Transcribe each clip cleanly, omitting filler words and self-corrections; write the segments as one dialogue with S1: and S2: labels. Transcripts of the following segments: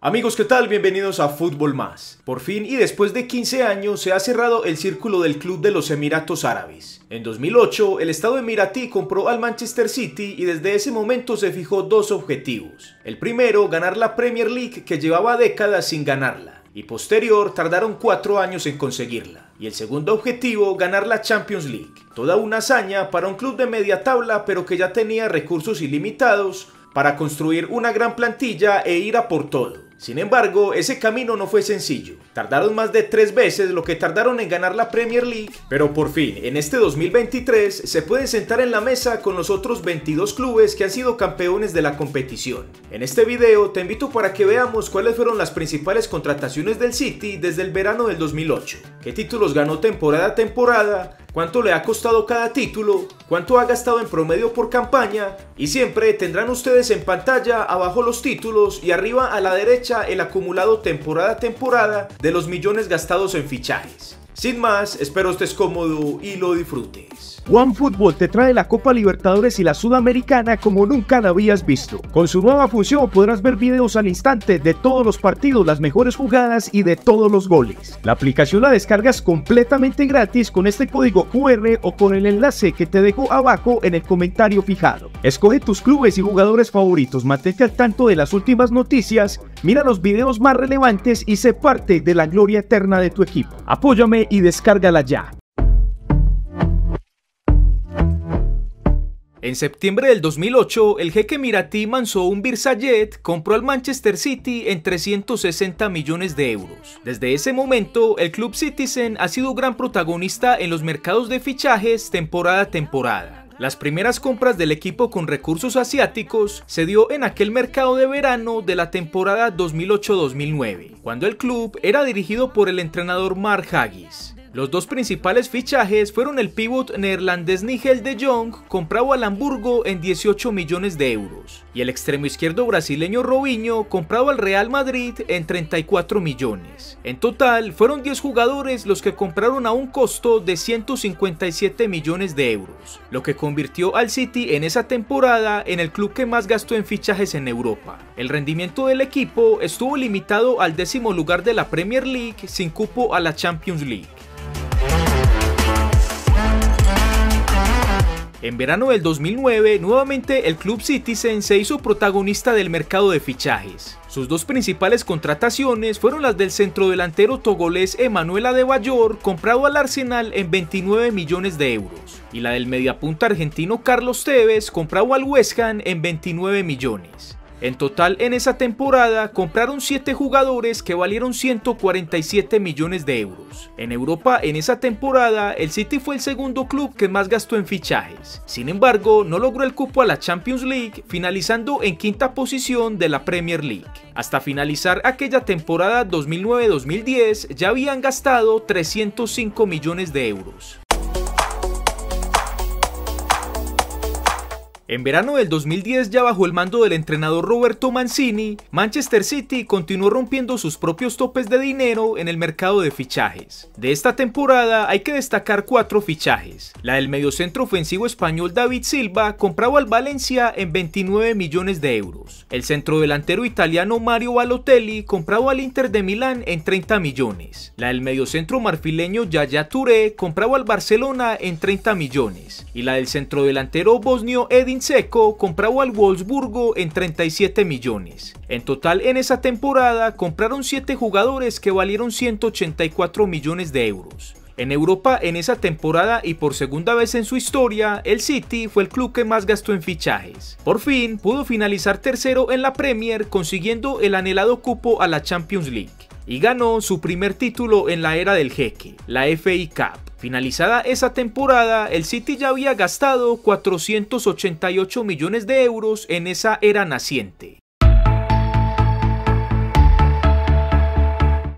S1: Amigos, ¿qué tal? Bienvenidos a Fútbol Más. Por fin y después de 15 años se ha cerrado el círculo del club de los Emiratos Árabes. En 2008, el Estado emiratí compró al Manchester City y desde ese momento se fijó dos objetivos. El primero, ganar la Premier League, que llevaba décadas sin ganarla, y posterior tardaron 4 años en conseguirla. Y el segundo objetivo, ganar la Champions League. Toda una hazaña para un club de media tabla, pero que ya tenía recursos ilimitados para construir una gran plantilla e ir a por todo. Sin embargo, ese camino no fue sencillo. Tardaron más de 3 veces lo que tardaron en ganar la Premier League, pero por fin, en este 2023, se pueden sentar en la mesa con los otros 22 clubes que han sido campeones de la competición. En este video te invito para que veamos cuáles fueron las principales contrataciones del City desde el verano del 2008, qué títulos ganó temporada a temporada, cuánto le ha costado cada título, cuánto ha gastado en promedio por campaña, y siempre tendrán ustedes en pantalla abajo los títulos y arriba a la derecha el acumulado temporada a temporada de los millones gastados en fichajes. Sin más, espero estés cómodo y lo disfrutes.
S2: OneFootball te trae la Copa Libertadores y la Sudamericana como nunca la habías visto. Con su nueva función podrás ver videos al instante de todos los partidos, las mejores jugadas y de todos los goles. La aplicación la descargas completamente gratis con este código QR o con el enlace que te dejo abajo en el comentario fijado. Escoge tus clubes y jugadores favoritos, mantente al tanto de las últimas noticias, mira los videos más relevantes y sé parte de la gloria eterna de tu equipo. Apóyame y descárgala ya.
S1: En septiembre del 2008, el jeque emiratí Mansour bin Zayed compró al Manchester City en 360 millones de euros. Desde ese momento, el club Citizen ha sido gran protagonista en los mercados de fichajes temporada a temporada. Las primeras compras del equipo con recursos asiáticos se dio en aquel mercado de verano de la temporada 2008-2009, cuando el club era dirigido por el entrenador Mark Huggies. Los dos principales fichajes fueron el pívot neerlandés Nigel de Jong, comprado al Hamburgo en 18 millones de euros, y el extremo izquierdo brasileño Robinho, comprado al Real Madrid en 34 millones. En total, fueron 10 jugadores los que compraron a un costo de 157 millones de euros, lo que convirtió al City en esa temporada en el club que más gastó en fichajes en Europa. El rendimiento del equipo estuvo limitado al 10º lugar de la Premier League sin cupo a la Champions League. En verano del 2009, nuevamente el club Citizen se hizo protagonista del mercado de fichajes. Sus dos principales contrataciones fueron las del centrodelantero togolés Emmanuel Adebayor, comprado al Arsenal en 29 millones de euros, y la del mediapunta argentino Carlos Tevez, comprado al West Ham en 29 millones. En total, en esa temporada, compraron 7 jugadores que valieron 147 millones de euros. En Europa, en esa temporada, el City fue el segundo club que más gastó en fichajes. Sin embargo, no logró el cupo a la Champions League, finalizando en 5ª posición de la Premier League. Hasta finalizar aquella temporada 2009-2010, ya habían gastado 305 millones de euros. En verano del 2010, ya bajo el mando del entrenador Roberto Mancini, Manchester City continuó rompiendo sus propios topes de dinero en el mercado de fichajes. De esta temporada hay que destacar 4 fichajes. La del mediocentro ofensivo español David Silva, comprado al Valencia en 29 millones de euros. El centrodelantero italiano Mario Balotelli, comprado al Inter de Milán en 30 millones. La del mediocentro marfileño Yaya Touré, comprado al Barcelona en 30 millones. Y la del centrodelantero bosnio Edin Dzeko, comprado al Wolfsburgo en 37 millones. En total, en esa temporada compraron 7 jugadores que valieron 184 millones de euros. En Europa, en esa temporada y por segunda vez en su historia, el City fue el club que más gastó en fichajes. Por fin, pudo finalizar tercero en la Premier, consiguiendo el anhelado cupo a la Champions League. Y ganó su primer título en la era del jeque, la FA Cup. Finalizada esa temporada, el City ya había gastado 488 millones de euros en esa era naciente.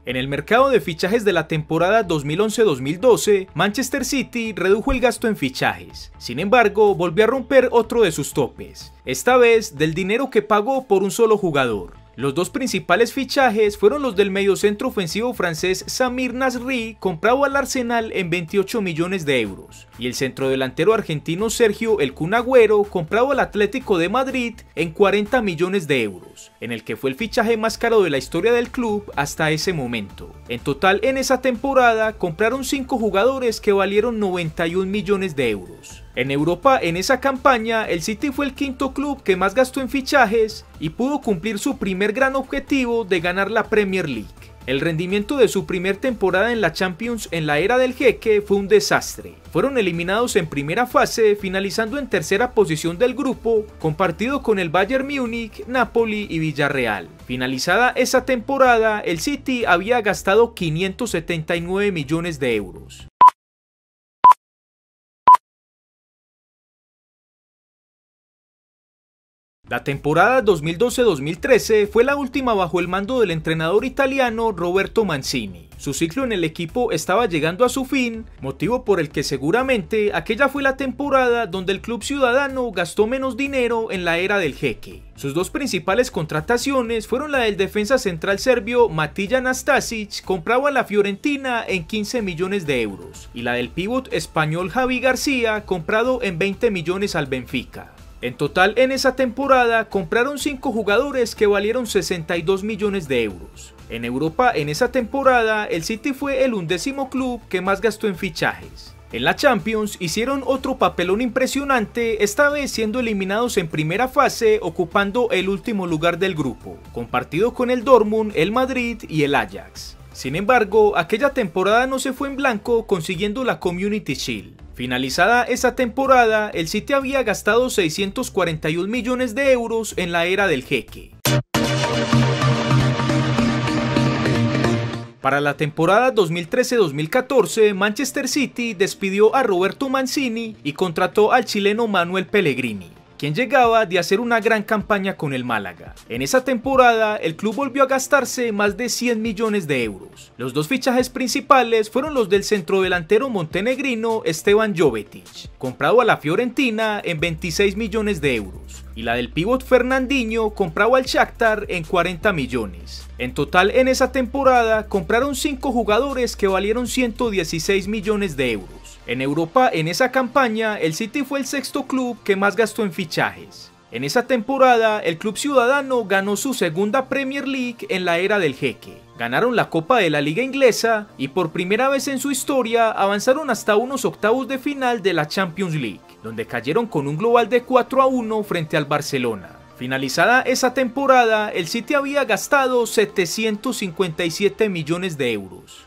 S1: En el mercado de fichajes de la temporada 2011-2012, Manchester City redujo el gasto en fichajes. Sin embargo, volvió a romper otro de sus topes, esta vez del dinero que pagó por un solo jugador. Los dos principales fichajes fueron los del mediocentro ofensivo francés Samir Nasri, comprado al Arsenal en 28 millones de euros, y el centrodelantero argentino Sergio El Kun Agüero, comprado al Atlético de Madrid en 40 millones de euros, en el que fue el fichaje más caro de la historia del club hasta ese momento. En total, en esa temporada compraron 5 jugadores que valieron 91 millones de euros. En Europa, en esa campaña, el City fue el quinto club que más gastó en fichajes y pudo cumplir su primer gran objetivo de ganar la Premier League. El rendimiento de su primer temporada en la Champions en la era del Jeque fue un desastre. Fueron eliminados en primera fase, finalizando en tercera posición del grupo, compartido con el Bayern Múnich, Napoli y Villarreal. Finalizada esa temporada, el City había gastado 579 millones de euros. La temporada 2012-2013 fue la última bajo el mando del entrenador italiano Roberto Mancini. Su ciclo en el equipo estaba llegando a su fin, motivo por el que seguramente aquella fue la temporada donde el club ciudadano gastó menos dinero en la era del Jeque. Sus dos principales contrataciones fueron la del defensa central serbio Matija Nastasic, comprado a la Fiorentina en 15 millones de euros, y la del pívot español Javi García, comprado en 20 millones al Benfica. En total, en esa temporada compraron 5 jugadores que valieron 62 millones de euros. En Europa, en esa temporada, el City fue el 11º club que más gastó en fichajes. En la Champions hicieron otro papelón impresionante, esta vez siendo eliminados en primera fase, ocupando el último lugar del grupo, compartido con el Dortmund, el Madrid y el Ajax. Sin embargo, aquella temporada no se fue en blanco, consiguiendo la Community Shield. Finalizada esa temporada, el City había gastado 641 millones de euros en la era del Jeque. Para la temporada 2013-2014, Manchester City despidió a Roberto Mancini y contrató al chileno Manuel Pellegrini, quien llegaba de hacer una gran campaña con el Málaga. En esa temporada, el club volvió a gastarse más de 100 millones de euros. Los dos fichajes principales fueron los del centrodelantero montenegrino Esteban Jovetic, comprado a la Fiorentina en 26 millones de euros, y la del pívot Fernandinho, comprado al Shakhtar en 40 millones. En total, en esa temporada, compraron 5 jugadores que valieron 116 millones de euros. En Europa, en esa campaña, el City fue el 6º club que más gastó en fichajes. En esa temporada, el club ciudadano ganó su segunda Premier League en la era del Jeque. Ganaron la Copa de la Liga Inglesa y por primera vez en su historia avanzaron hasta unos octavos de final de la Champions League, donde cayeron con un global de 4-1 frente al Barcelona. Finalizada esa temporada, el City había gastado 757 millones de euros.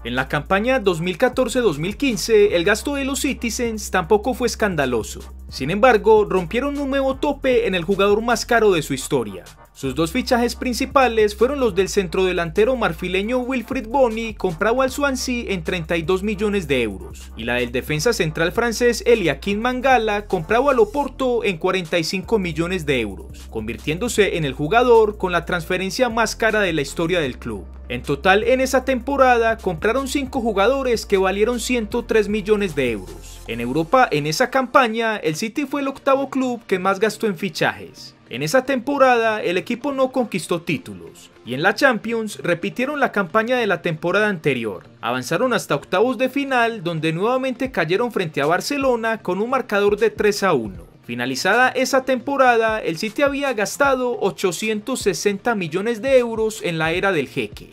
S1: En la campaña 2014-2015, el gasto de los Citizens tampoco fue escandaloso. Sin embargo, rompieron un nuevo tope en el jugador más caro de su historia. Sus dos fichajes principales fueron los del centrodelantero marfileño Wilfried Bony, comprado al Swansea en 32 millones de euros, y la del defensa central francés Eliakim Mangala, comprado al Oporto en 45 millones de euros, convirtiéndose en el jugador con la transferencia más cara de la historia del club. En total, en esa temporada compraron 5 jugadores que valieron 103 millones de euros. En Europa, en esa campaña, el City fue el 8º club que más gastó en fichajes. En esa temporada, el equipo no conquistó títulos, y en la Champions repitieron la campaña de la temporada anterior. Avanzaron hasta octavos de final, donde nuevamente cayeron frente a Barcelona con un marcador de 3-1. Finalizada esa temporada, el City había gastado 860 millones de euros en la era del Jeque.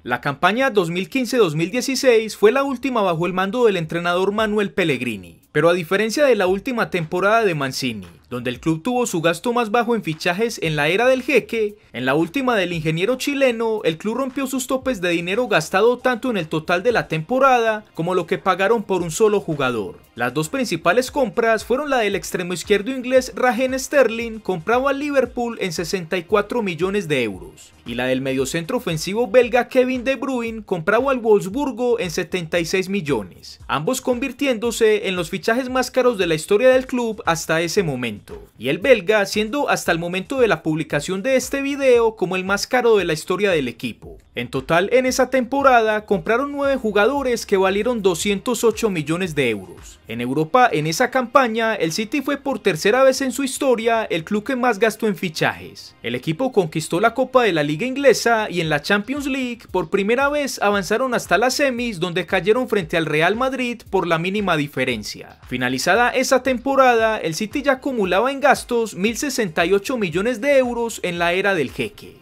S1: La campaña 2015-2016 fue la última bajo el mando del entrenador Manuel Pellegrini, pero a diferencia de la última temporada de Mancini, donde el club tuvo su gasto más bajo en fichajes en la era del Jeque, en la última del ingeniero chileno, el club rompió sus topes de dinero gastado tanto en el total de la temporada como lo que pagaron por un solo jugador. Las dos principales compras fueron la del extremo izquierdo inglés Raheem Sterling, comprado al Liverpool en 64 millones de euros, y la del mediocentro ofensivo belga Kevin De Bruyne, comprado al Wolfsburgo en 76 millones, ambos convirtiéndose en los fichajes más caros de la historia del club hasta ese momento. momento, y el belga siendo hasta el momento de la publicación de este video como el más caro de la historia del equipo. En total en esa temporada compraron 9 jugadores que valieron 208 millones de euros. En Europa en esa campaña el City fue por tercera vez en su historia el club que más gastó en fichajes. El equipo conquistó la Copa de la Liga Inglesa y en la Champions League por primera vez avanzaron hasta las semis donde cayeron frente al Real Madrid por la mínima diferencia. Finalizada esa temporada el City ya acumulaba en gastos 1.068 millones de euros en la era del jeque.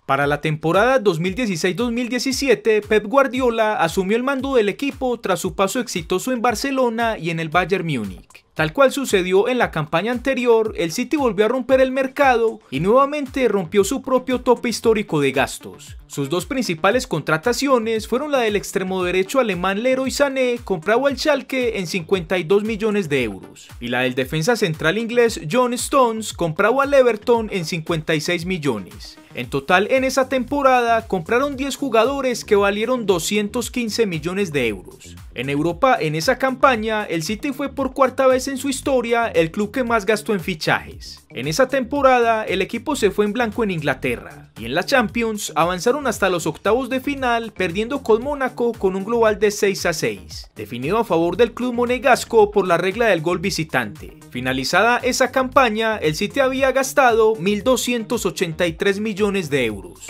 S1: Para la temporada 2016-2017, Pep Guardiola asumió el mando del equipo tras su paso exitoso en Barcelona y en el Bayern Múnich. Tal cual sucedió en la campaña anterior, el City volvió a romper el mercado y nuevamente rompió su propio tope histórico de gastos. Sus dos principales contrataciones fueron la del extremo derecho alemán Leroy Sané, comprado al Schalke en 52 millones de euros, y la del defensa central inglés John Stones, comprado al Everton en 56 millones. En total en esa temporada compraron 10 jugadores que valieron 215 millones de euros. En Europa en esa campaña el City fue por cuarta vez en su historia el club que más gastó en fichajes. En esa temporada el equipo se fue en blanco en Inglaterra y en la Champions avanzaron hasta los octavos de final perdiendo con Mónaco con un global de 6-6, definido a favor del club monegasco por la regla del gol visitante. Finalizada esa campaña el City había gastado 1.283 millones de euros.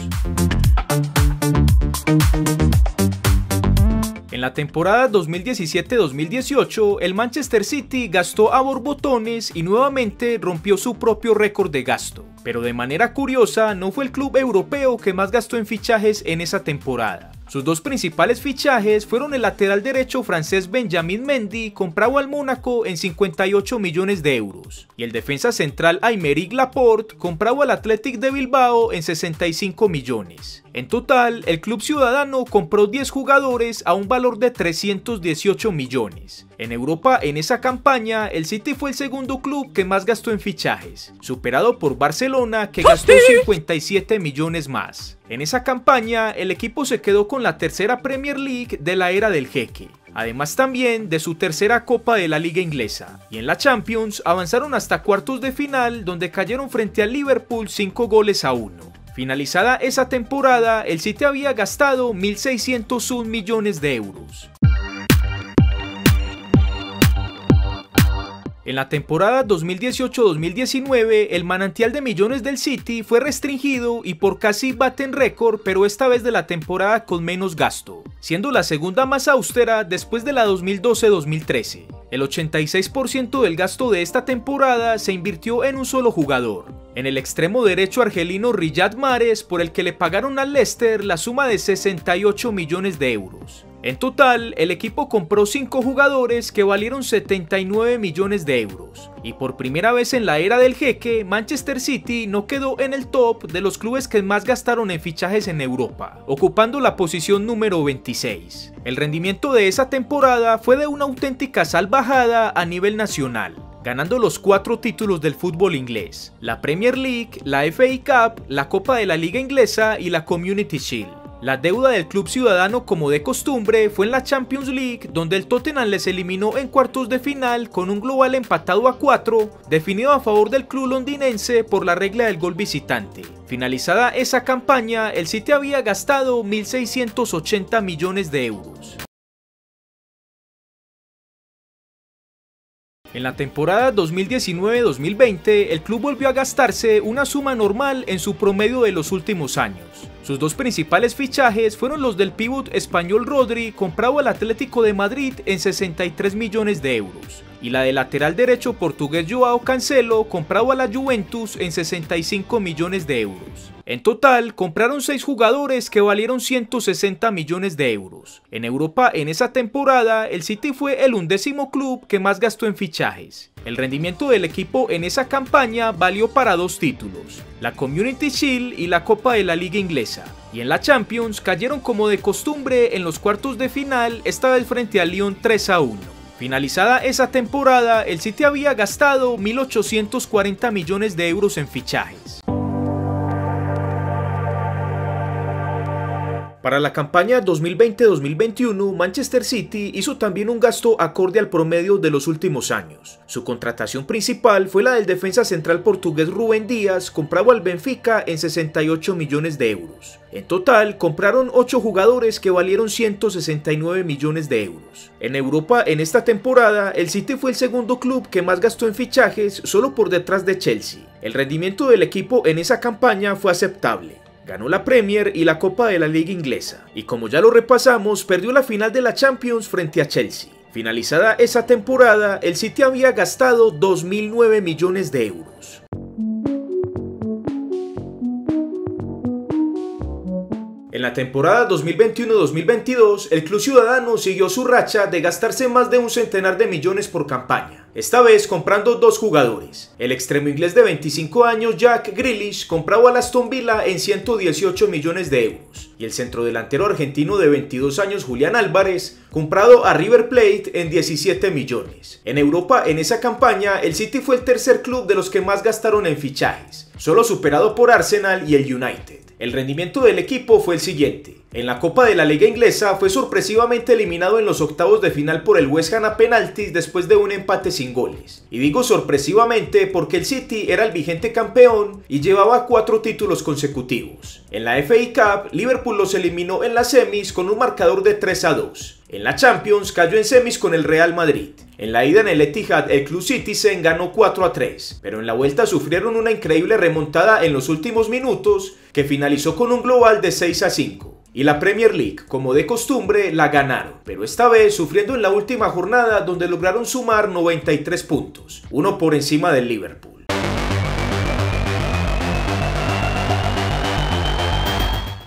S1: En la temporada 2017-2018, el Manchester City gastó a borbotones y nuevamente rompió su propio récord de gasto. Pero de manera curiosa, no fue el club europeo que más gastó en fichajes en esa temporada. Sus dos principales fichajes fueron el lateral derecho francés Benjamin Mendy, comprado al Mónaco en 58 millones de euros, y el defensa central Aymeric Laporte, comprado al Athletic de Bilbao en 65 millones. En total, el club ciudadano compró 10 jugadores a un valor de 318 millones. En Europa, en esa campaña, el City fue el segundo club que más gastó en fichajes, superado por Barcelona, que gastó 57 millones más. En esa campaña, el equipo se quedó con la tercera Premier League de la era del jeque, además también de su tercera Copa de la Liga Inglesa, y en la Champions avanzaron hasta cuartos de final donde cayeron frente al Liverpool 5-1. Finalizada esa temporada, el City había gastado 1.601 millones de euros. En la temporada 2018-2019, el manantial de millones del City fue restringido y por casi baten récord, pero esta vez de la temporada con menos gasto, siendo la segunda más austera después de la 2012-2013. El 86% del gasto de esta temporada se invirtió en un solo jugador, en el extremo derecho argelino Riyad Mahrez, por el que le pagaron al Leicester la suma de 68 millones de euros. En total, el equipo compró 5 jugadores que valieron 79 millones de euros. Y por primera vez en la era del jeque, Manchester City no quedó en el top de los clubes que más gastaron en fichajes en Europa, ocupando la posición número 26. El rendimiento de esa temporada fue de una auténtica salvajada a nivel nacional, ganando los 4 títulos del fútbol inglés: la Premier League, la FA Cup, la Copa de la Liga Inglesa y la Community Shield. La deuda del club ciudadano, como de costumbre, fue en la Champions League, donde el Tottenham les eliminó en cuartos de final con un global empatado a 4, definido a favor del club londinense por la regla del gol visitante. Finalizada esa campaña, el City había gastado 1.680 millones de euros. En la temporada 2019-2020, el club volvió a gastarse una suma normal en su promedio de los últimos años. Sus dos principales fichajes fueron los del pívot español Rodri, comprado al Atlético de Madrid en 63 millones de euros, y la del lateral derecho portugués Joao Cancelo, comprado a la Juventus en 65 millones de euros. En total, compraron 6 jugadores que valieron 160 millones de euros. En Europa, en esa temporada, el City fue el 11º club que más gastó en fichajes. El rendimiento del equipo en esa campaña valió para 2 títulos, la Community Shield y la Copa de la Liga Inglesa. Y en la Champions cayeron como de costumbre en los cuartos de final, esta vez frente al Lyon 3-1. Finalizada esa temporada, el City había gastado 1.840 millones de euros en fichajes. Para la campaña 2020-2021, Manchester City hizo también un gasto acorde al promedio de los últimos años. Su contratación principal fue la del defensa central portugués Rubén Díaz, comprado al Benfica en 68 millones de euros. En total, compraron 8 jugadores que valieron 169 millones de euros. En Europa, en esta temporada, el City fue el segundo club que más gastó en fichajes, solo por detrás de Chelsea. El rendimiento del equipo en esa campaña fue aceptable. Ganó la Premier y la Copa de la Liga Inglesa, y como ya lo repasamos, perdió la final de la Champions frente a Chelsea. Finalizada esa temporada, el City había gastado 2.009 millones de euros. En la temporada 2021-2022, el club ciudadano siguió su racha de gastarse más de un centenar de millones por campaña, esta vez comprando 2 jugadores. El extremo inglés de 25 años Jack Grealish, comprado al Aston Villa en 118 millones de euros, y el centrodelantero argentino de 22 años Julián Álvarez, comprado a River Plate en 17 millones. En Europa, en esa campaña, el City fue el tercer club de los que más gastaron en fichajes, solo superado por Arsenal y el United. El rendimiento del equipo fue el siguiente. En la Copa de la Liga Inglesa fue sorpresivamente eliminado en los octavos de final por el West Ham a penaltis después de un empate sin goles. Y digo sorpresivamente porque el City era el vigente campeón y llevaba 4 títulos consecutivos. En la FA Cup, Liverpool los eliminó en las semis con un marcador de 3-2. En la Champions cayó en semis con el Real Madrid. En la ida en el Etihad, el Club Citizen ganó 4-3, pero en la vuelta sufrieron una increíble remontada en los últimos minutos que finalizó con un global de 6-5. Y la Premier League, como de costumbre, la ganaron, pero esta vez sufriendo en la última jornada donde lograron sumar 93 puntos, uno por encima del Liverpool.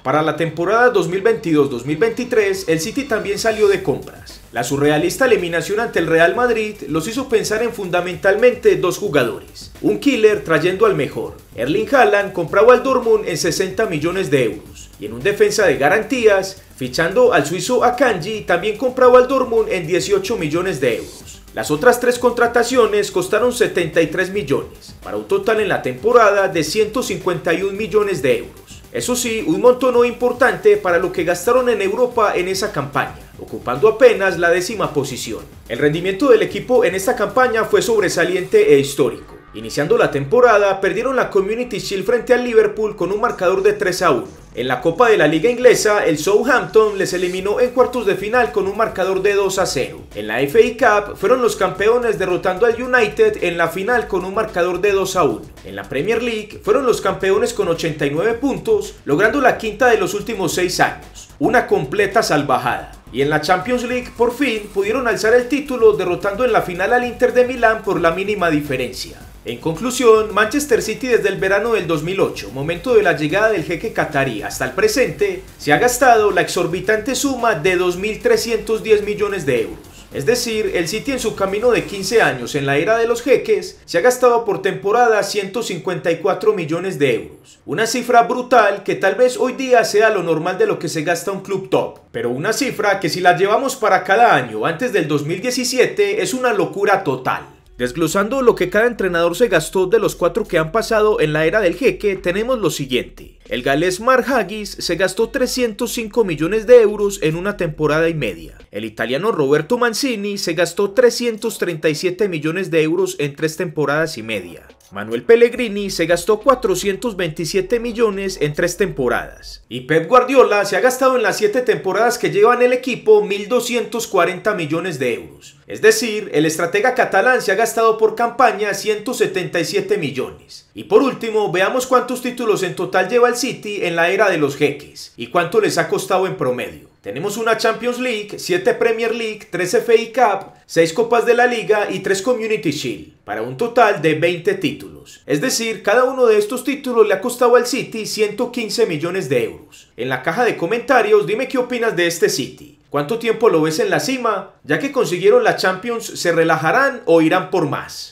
S1: Para la temporada 2022-2023, el City también salió de compras. La surrealista eliminación ante el Real Madrid los hizo pensar en fundamentalmente 2 jugadores. Un killer trayendo al mejor. Erling Haaland comprado al Dortmund en 60 millones de euros. Y en un defensa de garantías, fichando al suizo Akanji, también comprado al Dortmund en 18 millones de euros. Las otras 3 contrataciones costaron 73 millones, para un total en la temporada de 151 millones de euros. Eso sí, un monto no importante para lo que gastaron en Europa en esa campaña, ocupando apenas la 10ª posición. El rendimiento del equipo en esta campaña fue sobresaliente e histórico. Iniciando la temporada, perdieron la Community Shield frente al Liverpool con un marcador de 3-1. En la Copa de la Liga Inglesa, el Southampton les eliminó en cuartos de final con un marcador de 2-0. En la FA Cup fueron los campeones derrotando al United en la final con un marcador de 2-1. En la Premier League fueron los campeones con 89 puntos, logrando la quinta de los últimos 6 años. Una completa salvajada. Y en la Champions League por fin pudieron alzar el título derrotando en la final al Inter de Milán por la mínima diferencia. En conclusión, Manchester City desde el verano del 2008, momento de la llegada del jeque catarí, hasta el presente, se ha gastado la exorbitante suma de 2.310 millones de euros. Es decir, el City en su camino de 15 años en la era de los jeques se ha gastado por temporada 154 millones de euros. Una cifra brutal que tal vez hoy día sea lo normal de lo que se gasta un club top, pero una cifra que si la llevamos para cada año antes del 2017 es una locura total. Desglosando lo que cada entrenador se gastó de los 4 que han pasado en la era del jeque, tenemos lo siguiente. El galés Mark Huggies se gastó 305 millones de euros en una temporada y media. El italiano Roberto Mancini se gastó 337 millones de euros en 3 temporadas y media. Manuel Pellegrini se gastó 427 millones en 3 temporadas. Y Pep Guardiola se ha gastado en las 7 temporadas que lleva en el equipo 1.240 millones de euros. Es decir, el estratega catalán se ha gastado por campaña 177 millones. Y por último, veamos cuántos títulos en total lleva el City en la era de los jeques y cuánto les ha costado en promedio. Tenemos una Champions League, 7 Premier League, 3 FA Cup, 6 Copas de la Liga y 3 Community Shield, para un total de 20 títulos. Es decir, cada uno de estos títulos le ha costado al City 115 millones de euros. En la caja de comentarios dime qué opinas de este City. ¿Cuánto tiempo lo ves en la cima? Ya que consiguieron la Champions, ¿se relajarán o irán por más?